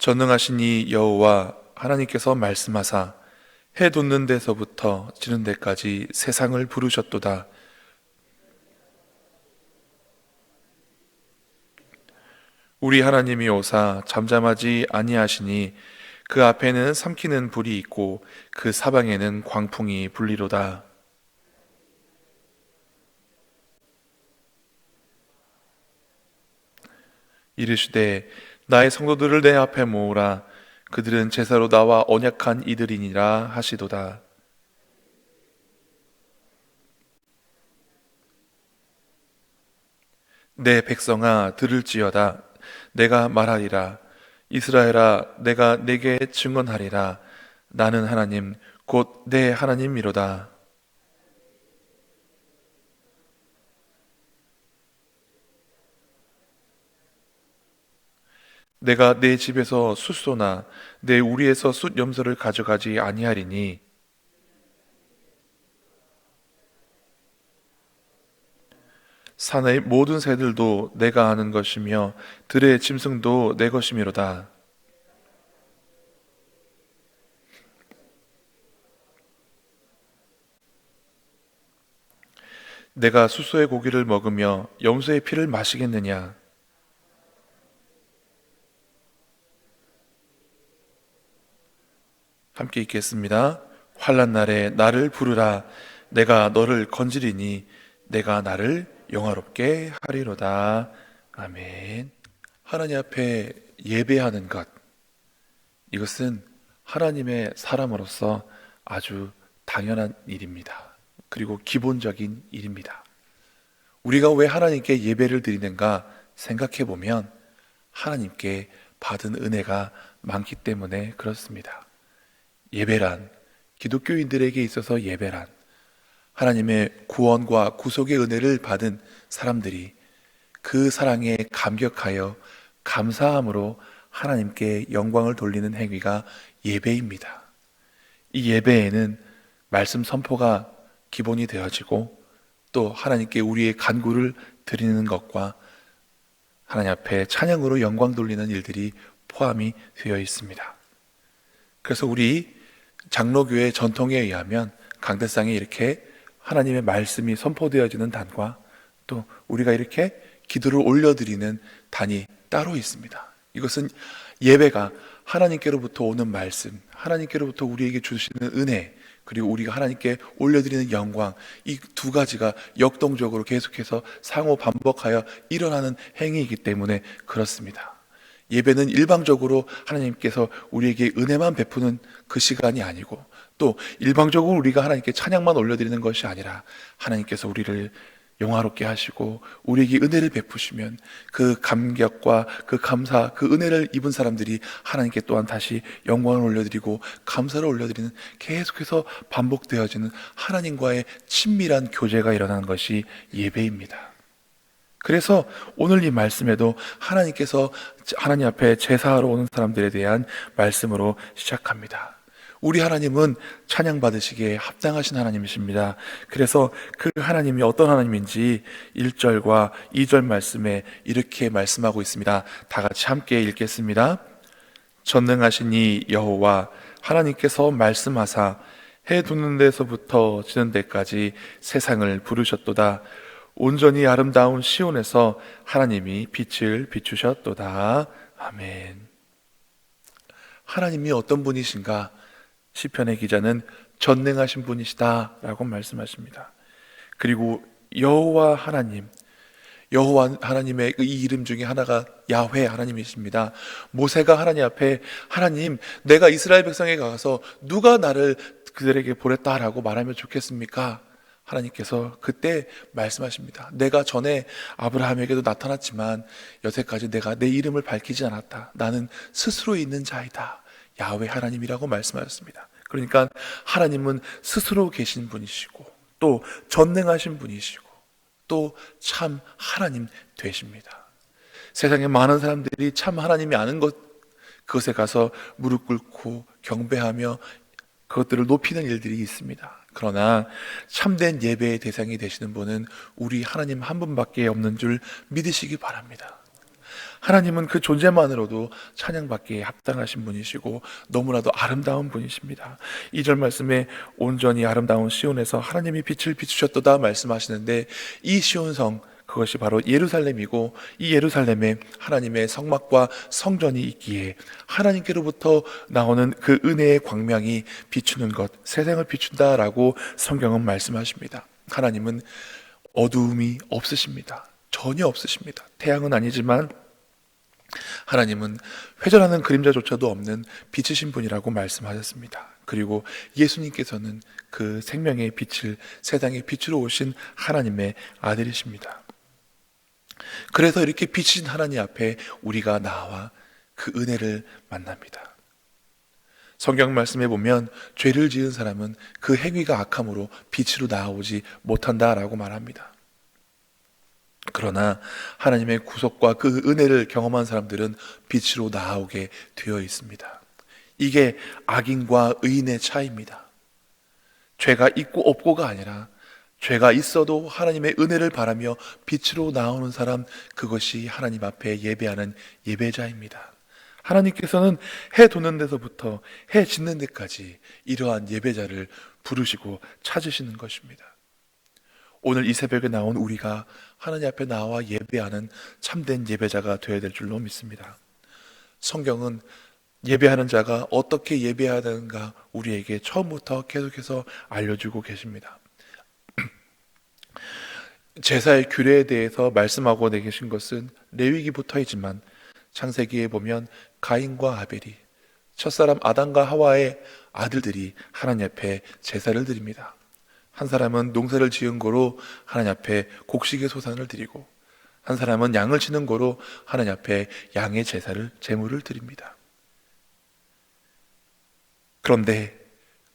전능하신 이 여호와 하나님께서 말씀하사 해 돋는 데서부터 지는 데까지 세상을 부르셨도다. 우리 하나님이 오사 잠잠하지 아니하시니 그 앞에는 삼키는 불이 있고 그 사방에는 광풍이 불리로다. 이르시되 나의 성도들을 내 앞에 모으라. 그들은 제사로 나와 언약한 이들이니라 하시도다. 내 백성아 들을지어다. 내가 말하리라. 이스라엘아 내가 내게 증언하리라. 나는 하나님 곧 내 하나님이로다. 내가 내 집에서 숫소나 내 우리에서 숫 염소를 가져가지 아니하리니 산의 모든 새들도 내가 아는 것이며 들의 짐승도 내 것이미로다. 내가 숫소의 고기를 먹으며 염소의 피를 마시겠느냐? 함께 읽겠습니다. 환난 날에 나를 부르라. 내가 너를 건지리니 내가 나를 영화롭게 하리로다. 아멘. 하나님 앞에 예배하는 것, 이것은 하나님의 사람으로서 아주 당연한 일입니다. 그리고 기본적인 일입니다. 우리가 왜 하나님께 예배를 드리는가 생각해 보면 하나님께 받은 은혜가 많기 때문에 그렇습니다. 예배란, 기독교인들에게 있어서 예배란 하나님의 구원과 구속의 은혜를 받은 사람들이 그 사랑에 감격하여 감사함으로 하나님께 영광을 돌리는 행위가 예배입니다. 이 예배에는 말씀 선포가 기본이 되어지고 또 하나님께 우리의 간구를 드리는 것과 하나님 앞에 찬양으로 영광 돌리는 일들이 포함이 되어 있습니다. 그래서 우리 장로교회 전통에 의하면 강대상에 이렇게 하나님의 말씀이 선포되어지는 단과 또 우리가 이렇게 기도를 올려드리는 단이 따로 있습니다. 이것은 예배가 하나님께로부터 오는 말씀, 하나님께로부터 우리에게 주시는 은혜, 그리고 우리가 하나님께 올려드리는 영광, 이 두 가지가 역동적으로 계속해서 상호 반복하여 일어나는 행위이기 때문에 그렇습니다. 예배는 일방적으로 하나님께서 우리에게 은혜만 베푸는 그 시간이 아니고 또 일방적으로 우리가 하나님께 찬양만 올려드리는 것이 아니라 하나님께서 우리를 영화롭게 하시고 우리에게 은혜를 베푸시면 그 감격과 그 감사, 그 은혜를 입은 사람들이 하나님께 또한 다시 영광을 올려드리고 감사를 올려드리는 계속해서 반복되어지는 하나님과의 친밀한 교제가 일어나는 것이 예배입니다. 그래서 오늘 이 말씀에도 하나님께서 하나님 앞에 제사하러 오는 사람들에 대한 말씀으로 시작합니다. 우리 하나님은 찬양받으시기에 합당하신 하나님이십니다. 그래서 그 하나님이 어떤 하나님인지 1절과 2절 말씀에 이렇게 말씀하고 있습니다. 다 같이 함께 읽겠습니다. 전능하신 이 여호와 하나님께서 말씀하사 해 돋는 데서부터 지는 데까지 세상을 부르셨도다. 온전히 아름다운 시온에서 하나님이 빛을 비추셨도다. 아멘. 하나님이 어떤 분이신가? 시편의 기자는 전능하신 분이시다 라고 말씀하십니다. 그리고 여호와 하나님, 여호와 하나님의 이 이름 중에 하나가 야훼 하나님이십니다. 모세가 하나님 앞에 하나님, 내가 이스라엘 백성에게 가서 누가 나를 그들에게 보냈다라고 말하면 좋겠습니까? 하나님께서 그때 말씀하십니다. 내가 전에 아브라함에게도 나타났지만 여태까지 내가 내 이름을 밝히지 않았다. 나는 스스로 있는 자이다. 야훼 하나님이라고 말씀하셨습니다. 그러니까 하나님은 스스로 계신 분이시고 또 전능하신 분이시고 또 참 하나님 되십니다. 세상에 많은 사람들이 참 하나님이 아는 것, 그것에 가서 무릎 꿇고 경배하며 그것들을 높이는 일들이 있습니다. 그러나 참된 예배의 대상이 되시는 분은 우리 하나님 한 분밖에 없는 줄 믿으시기 바랍니다. 하나님은 그 존재만으로도 찬양받기에 합당하신 분이시고 너무나도 아름다운 분이십니다. 2절 말씀에 온전히 아름다운 시온에서 하나님이 빛을 비추셨도다 말씀하시는데, 이 시온성, 그것이 바로 예루살렘이고, 이 예루살렘에 하나님의 성막과 성전이 있기에 하나님께로부터 나오는 그 은혜의 광명이 비추는 것, 세상을 비춘다라고 성경은 말씀하십니다. 하나님은 어두움이 없으십니다. 전혀 없으십니다. 태양은 아니지만 하나님은 회전하는 그림자조차도 없는 빛이신 분이라고 말씀하셨습니다. 그리고 예수님께서는 그 생명의 빛을 세상에 빛으로 오신 하나님의 아들이십니다. 그래서 이렇게 빛이신 하나님 앞에 우리가 나와 그 은혜를 만납니다. 성경 말씀에 보면 죄를 지은 사람은 그 행위가 악함으로 빛으로 나아오지 못한다라고 말합니다. 그러나 하나님의 구속과 그 은혜를 경험한 사람들은 빛으로 나아오게 되어 있습니다. 이게 악인과 의인의 차이입니다. 죄가 있고 없고가 아니라 죄가 있어도 하나님의 은혜를 바라며 빛으로 나오는 사람, 그것이 하나님 앞에 예배하는 예배자입니다. 하나님께서는 해 도는 데서부터 해 짓는 데까지 이러한 예배자를 부르시고 찾으시는 것입니다. 오늘 이 새벽에 나온 우리가 하나님 앞에 나와 예배하는 참된 예배자가 되어야 될 줄로 믿습니다. 성경은 예배하는 자가 어떻게 예배해야 되는가 우리에게 처음부터 계속해서 알려주고 계십니다. 제사의 규례에 대해서 말씀하고 계신 것은 레위기부터이지만 창세기에 보면 가인과 아벨이, 첫사람 아담과 하와의 아들들이 하나님 앞에 제사를 드립니다. 한 사람은 농사를 지은 거로 하나님 앞에 곡식의 소산을 드리고, 한 사람은 양을 치는 거로 하나님 앞에 양의 제물을 드립니다. 그런데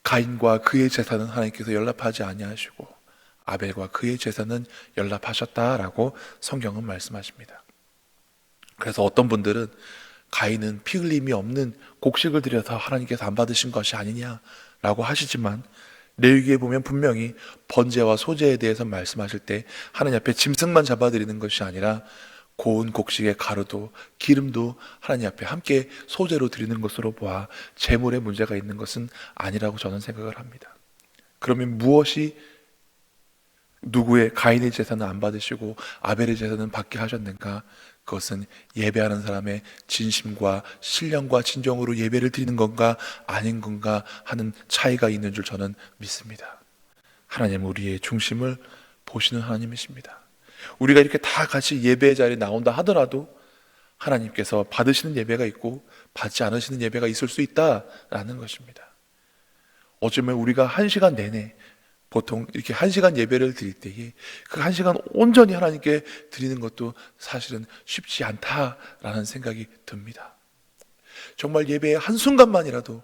가인과 그의 제사는 하나님께서 연락하지 아니하시고 아벨과 그의 제사는 연락하셨다라고 성경은 말씀하십니다. 그래서 어떤 분들은 가인은 피 흘림이 없는 곡식을 드려서 하나님께서 안 받으신 것이 아니냐라고 하시지만, 레위기에 보면 분명히 번제와 소제에 대해서 말씀하실 때 하나님 앞에 짐승만 잡아드리는 것이 아니라 고운 곡식의 가루도 기름도 하나님 앞에 함께 소제로 드리는 것으로 보아 제물에 문제가 있는 것은 아니라고 저는 생각을 합니다. 그러면 무엇이 누구의 가인의 제사는 안 받으시고 아벨의 제사는 받게 하셨는가? 그것은 예배하는 사람의 진심과 신령과 진정으로 예배를 드리는 건가 아닌 건가 하는 차이가 있는 줄 저는 믿습니다. 하나님은 우리의 중심을 보시는 하나님이십니다. 우리가 이렇게 다 같이 예배의 자리에 나온다 하더라도 하나님께서 받으시는 예배가 있고 받지 않으시는 예배가 있을 수 있다라는 것입니다. 어쩌면 우리가 1시간 내내 보통 이렇게 1시간 예배를 드릴 때에 그 1시간 온전히 하나님께 드리는 것도 사실은 쉽지 않다라는 생각이 듭니다. 정말 예배의 한순간만이라도,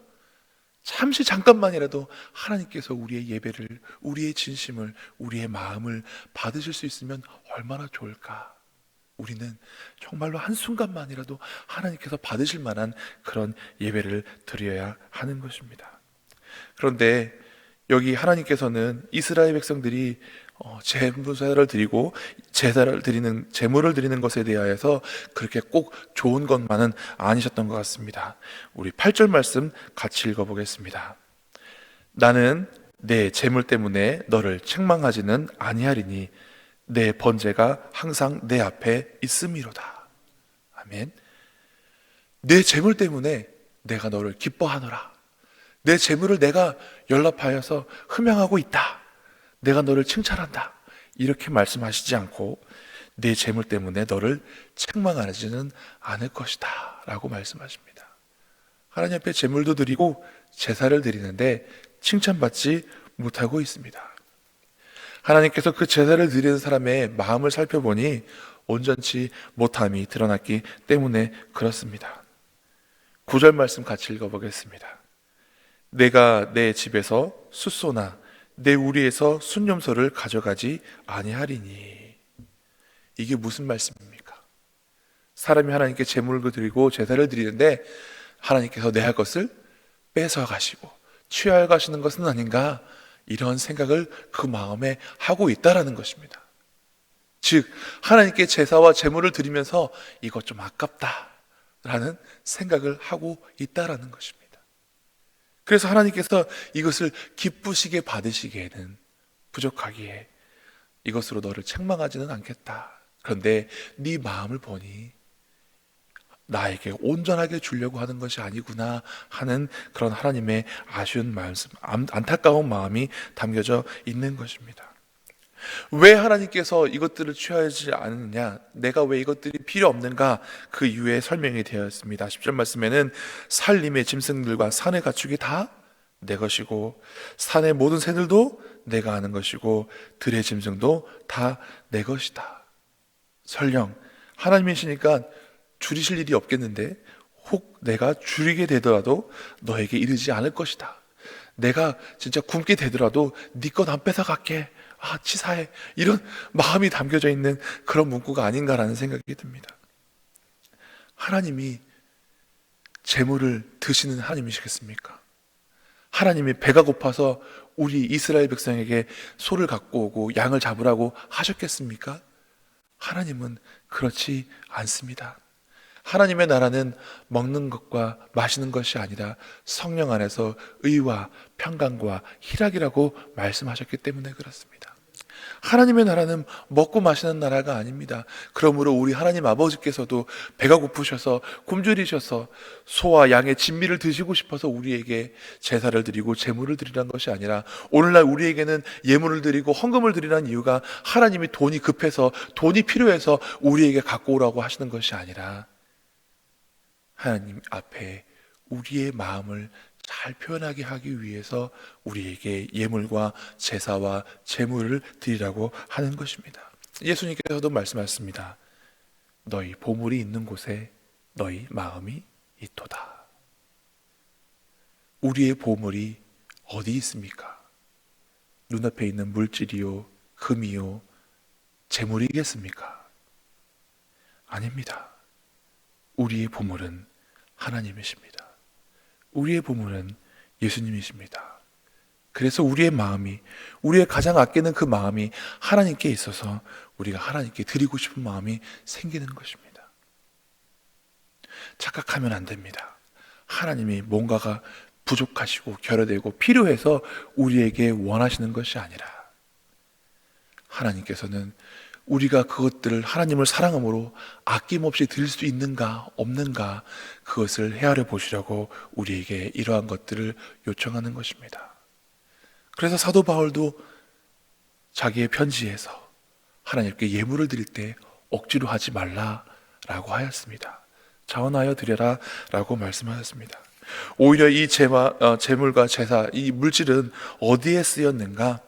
잠깐만이라도 하나님께서 우리의 예배를, 우리의 진심을, 우리의 마음을 받으실 수 있으면 얼마나 좋을까. 우리는 정말로 한순간만이라도 하나님께서 받으실 만한 그런 예배를 드려야 하는 것입니다. 그런데 여기 하나님께서는 이스라엘 백성들이 제물을 드리고 제물을 드리는 것에 대하여서 그렇게 꼭 좋은 것만은 아니셨던 것 같습니다. 우리 8절 말씀 같이 읽어보겠습니다. 나는 내 제물 때문에 너를 책망하지는 아니하리니 내 번제가 항상 내 앞에 있음이로다. 아멘. 내 제물 때문에 내가 너를 기뻐하노라. 내 재물을 내가 연락하여서 흠양하고 있다. 내가 너를 칭찬한다. 이렇게 말씀하시지 않고 내 재물 때문에 너를 책망하지는 않을 것이다 라고 말씀하십니다. 하나님 앞에 재물도 드리고 제사를 드리는데 칭찬받지 못하고 있습니다. 하나님께서 그 제사를 드리는 사람의 마음을 살펴보니 온전치 못함이 드러났기 때문에 그렇습니다. 9절 말씀 같이 읽어보겠습니다. 내가 내 집에서 숫소나 내 우리에서 순념소를 가져가지 아니하리니. 이게 무슨 말씀입니까? 사람이 하나님께 제물을 드리고 제사를 드리는데 하나님께서 내 할 것을 뺏어 가시고 취하여 가시는 것은 아닌가, 이런 생각을 그 마음에 하고 있다라는 것입니다. 즉 하나님께 제사와 제물을 드리면서 이것 좀 아깝다라는 생각을 하고 있다라는 것입니다. 그래서 하나님께서 이것을 기쁘시게 받으시기에는 부족하기에 이것으로 너를 책망하지는 않겠다. 그런데 네 마음을 보니 나에게 온전하게 주려고 하는 것이 아니구나 하는 그런 하나님의 아쉬운 말씀, 안타까운 마음이 담겨져 있는 것입니다. 왜 하나님께서 이것들을 취하지 않느냐, 내가 왜 이것들이 필요 없는가, 그 이유에 설명이 되어 있습니다. 10절 말씀에는 산림의 짐승들과 산의 가축이 다 내 것이고 산의 모든 새들도 내가 아는 것이고 들의 짐승도 다 내 것이다. 설령 하나님이시니까 줄이실 일이 없겠는데 혹 내가 줄이게 되더라도 너에게 이르지 않을 것이다. 내가 진짜 굶게 되더라도 네 것 안 뺏어갈게. 치사해. 이런 마음이 담겨져 있는 그런 문구가 아닌가라는 생각이 듭니다. 하나님이 재물을 드시는 하나님이시겠습니까? 하나님이 배가 고파서 우리 이스라엘 백성에게 소를 갖고 오고 양을 잡으라고 하셨겠습니까? 하나님은 그렇지 않습니다. 하나님의 나라는 먹는 것과 마시는 것이 아니라 성령 안에서 의와 평강과 희락이라고 말씀하셨기 때문에 그렇습니다. 하나님의 나라는 먹고 마시는 나라가 아닙니다. 그러므로 우리 하나님 아버지께서도 배가 고프셔서 굶주리셔서 소와 양의 진미를 드시고 싶어서 우리에게 제사를 드리고 제물을 드리라는 것이 아니라 오늘날 우리에게는 예물을 드리고 헌금을 드리라는 이유가 하나님이 돈이 급해서 돈이 필요해서 우리에게 갖고 오라고 하시는 것이 아니라 하나님 앞에 우리의 마음을 잘 표현하게 하기 위해서 우리에게 예물과 제사와 제물을 드리라고 하는 것입니다. 예수님께서도 말씀하셨습니다. 너희 보물이 있는 곳에 너희 마음이 있도다. 우리의 보물이 어디 있습니까? 눈앞에 있는 물질이요, 금이요, 재물이겠습니까? 아닙니다. 우리의 보물은 하나님이십니다. 우리의 보물은 예수님이십니다. 그래서 우리의 마음이, 우리의 가장 아끼는 그 마음이 하나님께 있어서 우리가 하나님께 드리고 싶은 마음이 생기는 것입니다. 착각하면 안 됩니다. 하나님이 뭔가가 부족하시고 결여되고 필요해서 우리에게 원하시는 것이 아니라 하나님께서는 우리가 그것들을 하나님을 사랑함으로 아낌없이 드릴 수 있는가 없는가 그것을 헤아려 보시려고 우리에게 이러한 것들을 요청하는 것입니다. 그래서 사도 바울도 자기의 편지에서 하나님께 예물을 드릴 때 억지로 하지 말라라고 하였습니다. 자원하여 드려라 라고 말씀하셨습니다. 오히려 이 제물과 제사, 이 물질은 어디에 쓰였는가?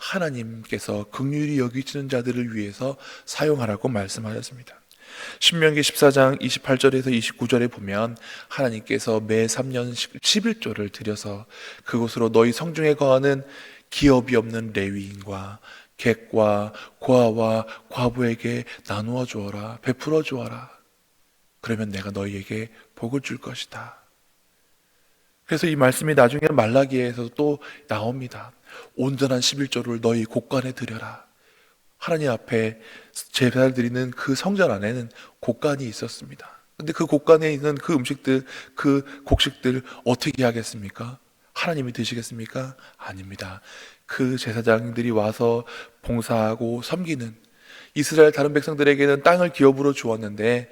하나님께서 긍휼히 여기시는 자들을 위해서 사용하라고 말씀하셨습니다. 신명기 14장 28절에서 29절에 보면 하나님께서 매 3년 11조를 들여서 그곳으로 너희 성중에 거하는 기업이 없는 레위인과 객과 고아와 과부에게 나누어 주어라, 베풀어 주어라. 그러면 내가 너희에게 복을 줄 것이다. 그래서 이 말씀이 나중에 말라기에서 또 나옵니다. 온전한 11조를 너희 곳간에 드려라. 하나님 앞에 제사를 드리는 그 성전 안에는 곳간이 있었습니다. 근데 그 곳간에 있는 그 음식들, 그 곡식들 어떻게 하겠습니까? 하나님이 드시겠습니까? 아닙니다. 그 제사장들이 와서 봉사하고 섬기는 이스라엘 다른 백성들에게는 땅을 기업으로 주었는데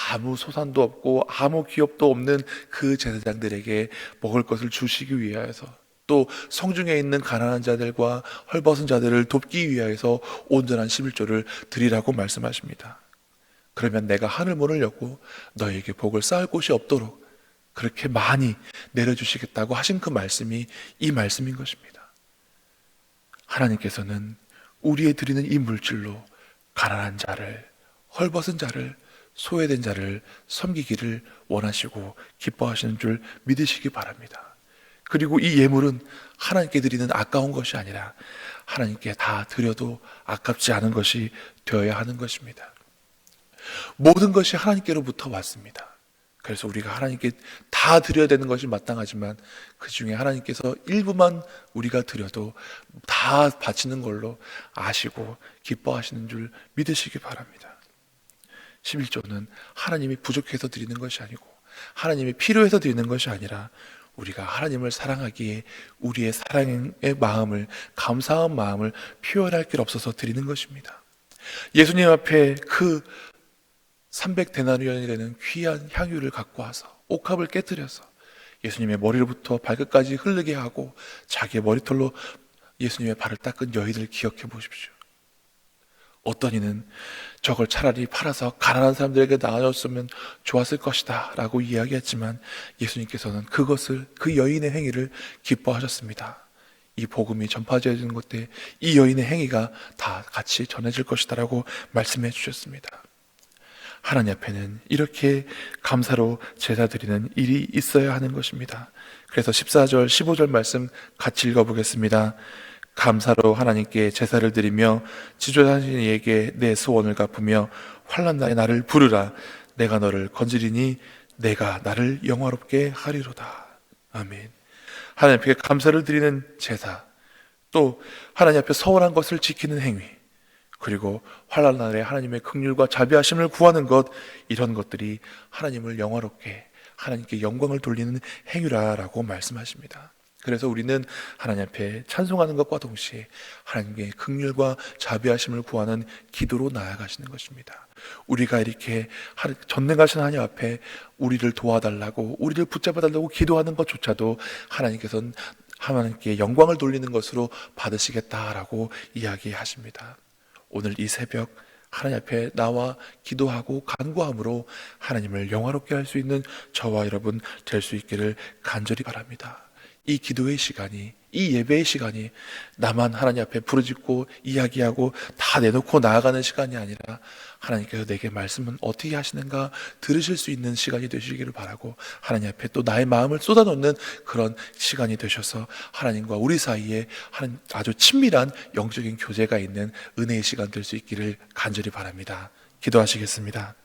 아무 소산도 없고 아무 기업도 없는 그 제사장들에게 먹을 것을 주시기 위하여서 또 성중에 있는 가난한 자들과 헐벗은 자들을 돕기 위하여서 온전한 11조를 드리라고 말씀하십니다. 그러면 내가 하늘 문을 열고 너에게 복을 쌓을 곳이 없도록 그렇게 많이 내려주시겠다고 하신 그 말씀이 이 말씀인 것입니다. 하나님께서는 우리의 드리는 이 물질로 가난한 자를, 헐벗은 자를, 소외된 자를 섬기기를 원하시고 기뻐하시는 줄 믿으시기 바랍니다. 그리고 이 예물은 하나님께 드리는 아까운 것이 아니라 하나님께 다 드려도 아깝지 않은 것이 되어야 하는 것입니다. 모든 것이 하나님께로부터 왔습니다. 그래서 우리가 하나님께 다 드려야 되는 것이 마땅하지만 그 중에 하나님께서 일부만 우리가 드려도 다 바치는 걸로 아시고 기뻐하시는 줄 믿으시기 바랍니다. 11조는 하나님이 부족해서 드리는 것이 아니고 하나님이 필요해서 드리는 것이 아니라 우리가 하나님을 사랑하기에 우리의 사랑의 마음을, 감사한 마음을 표현할 길 없어서 드리는 것입니다. 예수님 앞에 그 300데나리온이 되는 귀한 향유를 갖고 와서 옥합을 깨뜨려서 예수님의 머리로부터 발끝까지 흐르게 하고 자기의 머리털로 예수님의 발을 닦은 여인을 기억해 보십시오. 어떤 이는 저걸 차라리 팔아서 가난한 사람들에게 나눠줬으면 좋았을 것이다 라고 이야기했지만 예수님께서는 그것을, 그 여인의 행위를 기뻐하셨습니다. 이 복음이 전파되어지는 것 때 이 여인의 행위가 다 같이 전해질 것이다 라고 말씀해 주셨습니다. 하나님 앞에는 이렇게 감사로 제사 드리는 일이 있어야 하는 것입니다. 그래서 14절, 15절 말씀 같이 읽어보겠습니다. 감사로 하나님께 제사를 드리며 지존하신 이에게 내 소원을 갚으며 환난 날에 나를 부르라. 내가 너를 건지리니 내가 나를 영화롭게 하리로다. 아멘. 하나님 앞에 감사를 드리는 제사, 또 하나님 앞에 서원한 것을 지키는 행위, 그리고 환난 날에 하나님의 긍휼과 자비하심을 구하는 것, 이런 것들이 하나님을 영화롭게, 하나님께 영광을 돌리는 행위라라고 말씀하십니다. 그래서 우리는 하나님 앞에 찬송하는 것과 동시에 하나님께 긍휼과 자비하심을 구하는 기도로 나아가시는 것입니다. 우리가 이렇게 전능하신 하나님 앞에 우리를 도와달라고, 우리를 붙잡아달라고 기도하는 것조차도 하나님께서는 하나님께 영광을 돌리는 것으로 받으시겠다라고 이야기하십니다. 오늘 이 새벽 하나님 앞에 나와 기도하고 간구함으로 하나님을 영화롭게 할 수 있는 저와 여러분 될 수 있기를 간절히 바랍니다. 이 기도의 시간이, 이 예배의 시간이 나만 하나님 앞에 부르짖고 이야기하고 다 내놓고 나아가는 시간이 아니라 하나님께서 내게 말씀은 어떻게 하시는가 들으실 수 있는 시간이 되시기를 바라고, 하나님 앞에 또 나의 마음을 쏟아놓는 그런 시간이 되셔서 하나님과 우리 사이에 아주 친밀한 영적인 교제가 있는 은혜의 시간 될 수 있기를 간절히 바랍니다. 기도하시겠습니다.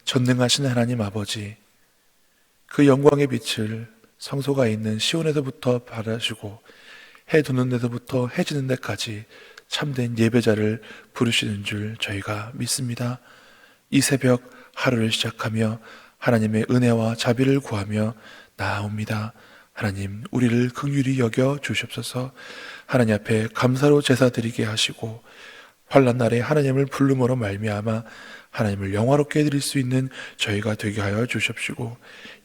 전능하신 하나님 아버지, 그 영광의 빛을 성소가 있는 시온에서부터 바라시고 해 도는 데서부터 해 지는 데까지 참된 예배자를 부르시는 줄 저희가 믿습니다. 이 새벽 하루를 시작하며 하나님의 은혜와 자비를 구하며 나아옵니다. 하나님, 우리를 긍휼히 여겨 주시옵소서. 하나님 앞에 감사로 제사 드리게 하시고 환난 날에 하나님을 부름으로 말미암아 하나님을 영화롭게 해드릴 수 있는 저희가 되게 하여 주십시고,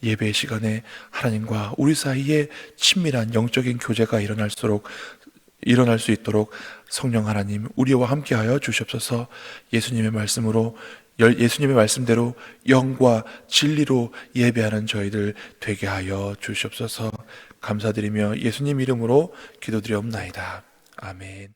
예배 시간에 하나님과 우리 사이에 친밀한 영적인 교제가 일어날 수 있도록 성령 하나님 우리와 함께 하여 주시옵소서. 예수님의 말씀대로 영과 진리로 예배하는 저희들 되게 하여 주시옵소서. 감사드리며 예수님 이름으로 기도드리옵나이다. 아멘.